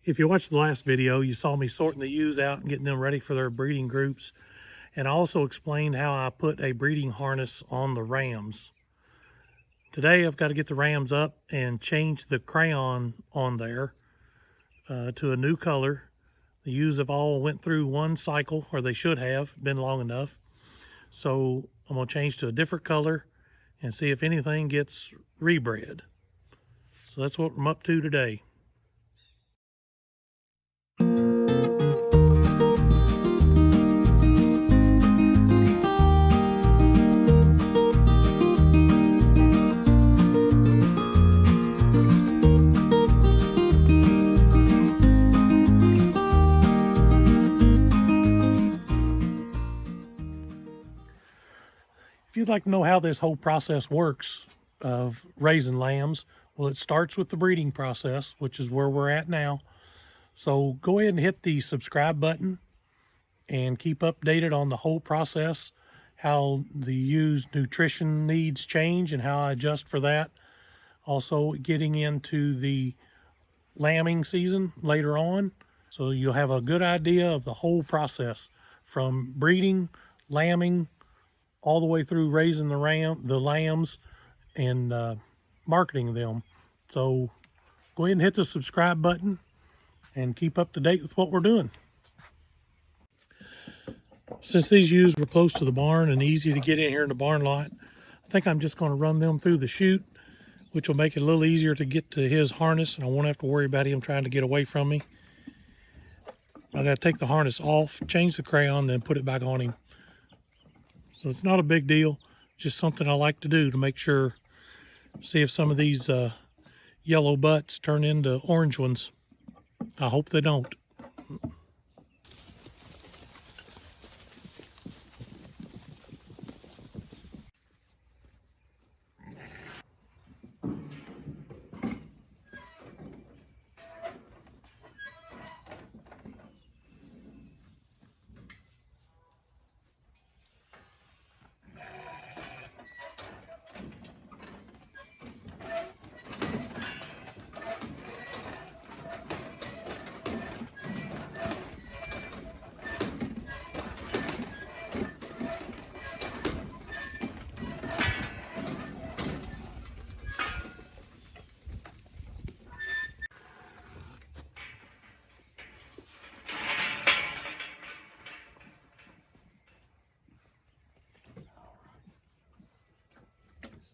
If you watched the last video, you saw me sorting the ewes out and getting them ready for their breeding groups. And I also explained how I put a breeding harness on the rams. Today I've got to get the rams up and change the crayon on there to a new color. The ewes have all went through one cycle, or they should have been long enough. So I'm going to change to a different color and see if anything gets rebred. So that's what I'm up to today. If you'd like to know how this whole process works of raising lambs, well, it starts with the breeding process, which is where we're at now. So go ahead and hit the subscribe button and keep updated on the whole process, how the ewes' nutrition needs change and how I adjust for that. Also getting into the lambing season later on, so you'll have a good idea of the whole process from breeding, lambing, all the way through raising the lambs and marketing them. So go ahead and hit the subscribe button and keep up to date with what we're doing. Since these ewes were close to the barn and easy to get in here in the barn lot, I think I'm just going to run them through the chute, which will make it a little easier to get to his harness, and I won't have to worry about him trying to get away from me. I got to take the harness off, change the crayon, then put it back on him. So it's not a big deal, just something I like to do to make sure, see if some of these yellow butts turn into orange ones. I hope they don't.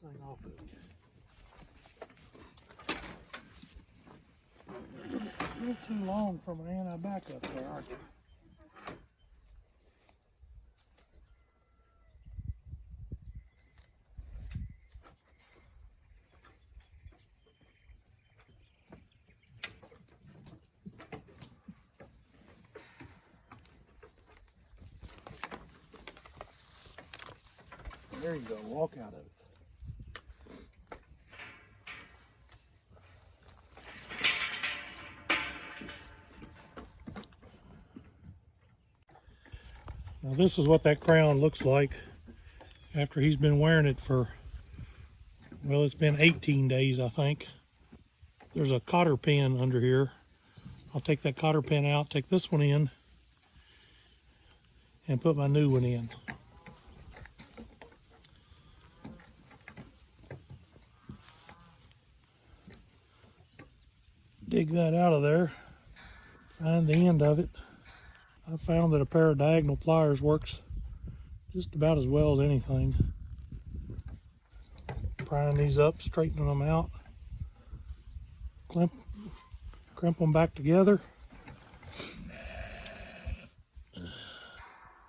Thing off of you. You're too long from an anti-backup there, aren't you? There you go, walk out of it. Now this is what that crayon looks like after he's been wearing it for, well, it's been 18 days, I think. There's a cotter pin under here. I'll take that cotter pin out, take this one in, and put my new one in. Dig that out of there, find the end of it. I found that a pair of diagonal pliers works just about as well as anything. Prying these up, straightening them out, crimp them back together,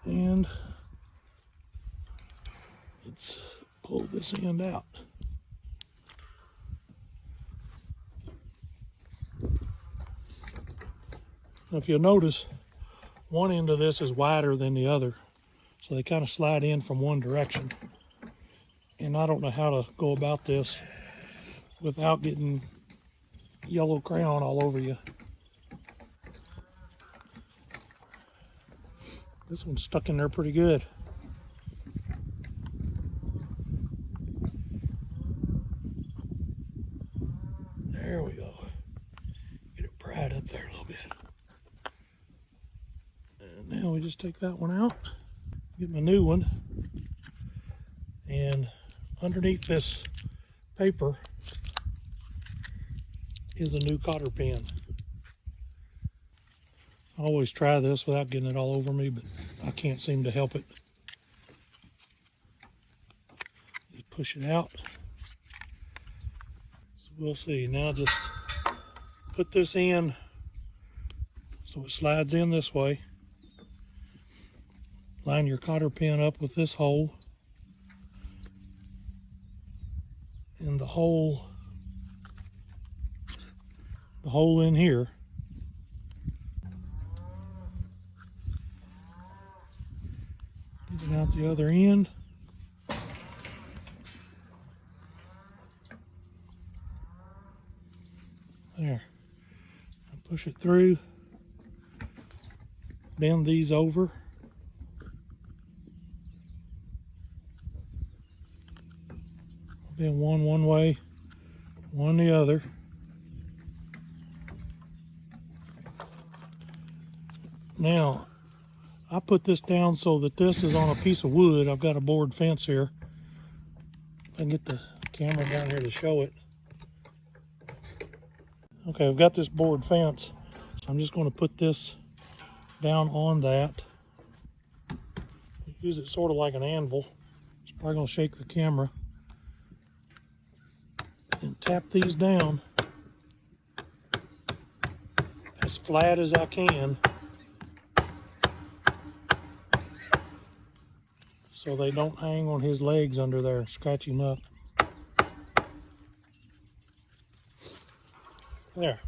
and let's pull this end out. Now, if you'll notice, one end of this is wider than the other, so they kind of slide in from one direction. And I don't know how to go about this without getting yellow crayon all over you. This one's stuck in there pretty good. There we go. Get it pried right up there a little bit. And now we just take that one out, get my new one, and underneath this paper is a new cotter pen. I always try this without getting it all over me, but I can't seem to help it. Just push it out. So we'll see. Now just put this in so it slides in this way. Line your cotter pen up with this hole. And the hole in here. Get it out the other end. There. Push it through. Bend these over. Bend one way, one the other. Now, I put this down so that this is on a piece of wood. I've got a board fence here. I can get the camera down here to show it. Okay, I've got this board fence, so I'm just going to put this down on that. Use it sort of like an anvil. It's probably going to shake the camera. And tap these down as flat as I can so they don't hang on his legs under there and scratch him up. There.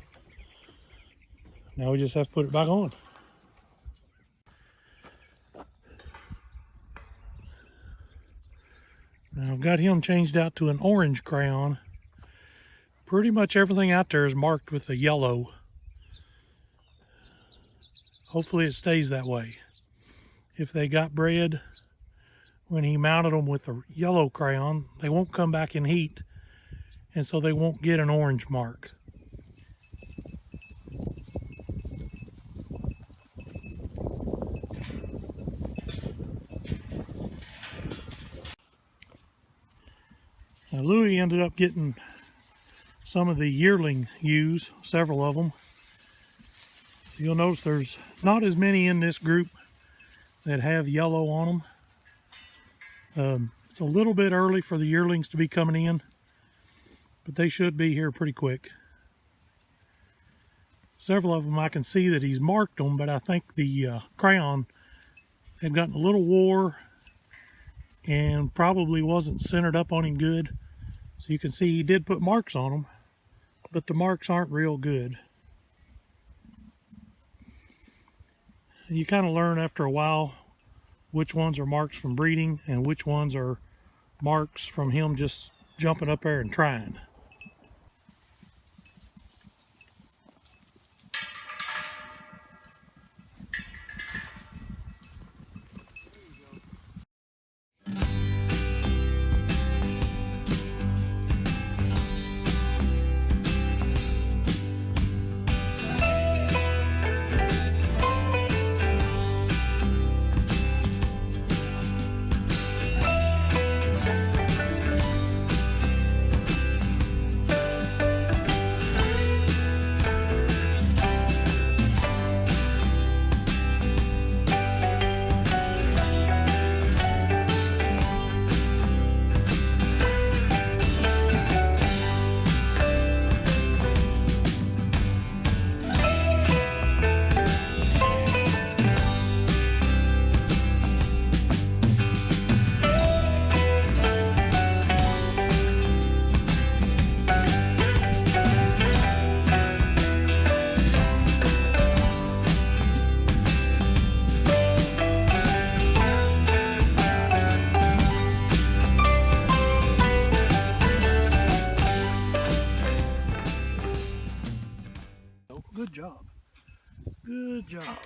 Now we just have to put it back on. Now I've got him changed out to an orange crayon. Pretty much everything out there is marked with a yellow. Hopefully it stays that way. If they got bred when he mounted them with a yellow crayon, they won't come back in heat, and so they won't get an orange mark. Now Louis ended up getting some of the yearling ewes, several of them. So you'll notice there's not as many in this group that have yellow on them. It's a little bit early for the yearlings to be coming in, but they should be here pretty quick. Several of them I can see that he's marked them, but I think the crayon had gotten a little wore and probably wasn't centered up on him good. So you can see he did put marks on them, but the marks aren't real good. You kind of learn after a while which ones are marks from breeding and which ones are marks from him just jumping up there and trying. Good job. Good job.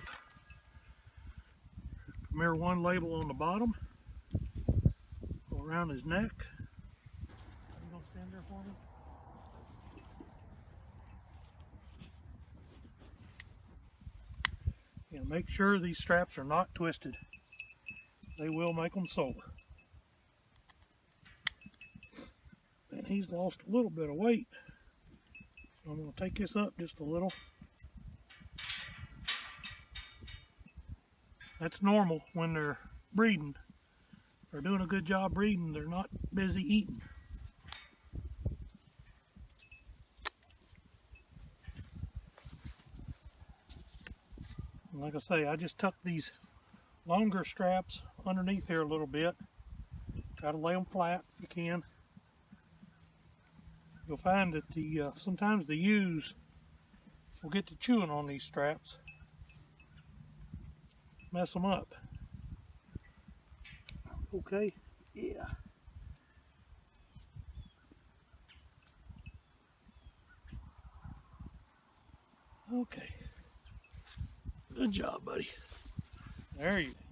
Premier one label on the bottom. Go around his neck. You gonna stand there for me? And make sure these straps are not twisted. They will make them sore. And he's lost a little bit of weight. So I'm going to take this up just a little. That's normal when they're breeding. If they're doing a good job breeding, they're not busy eating. And like I say, I just tuck these longer straps underneath here a little bit. Try to lay them flat if you can. You'll find that sometimes the ewes will get to chewing on these straps, mess them up. Okay, yeah. Okay. Good job, buddy. There you go.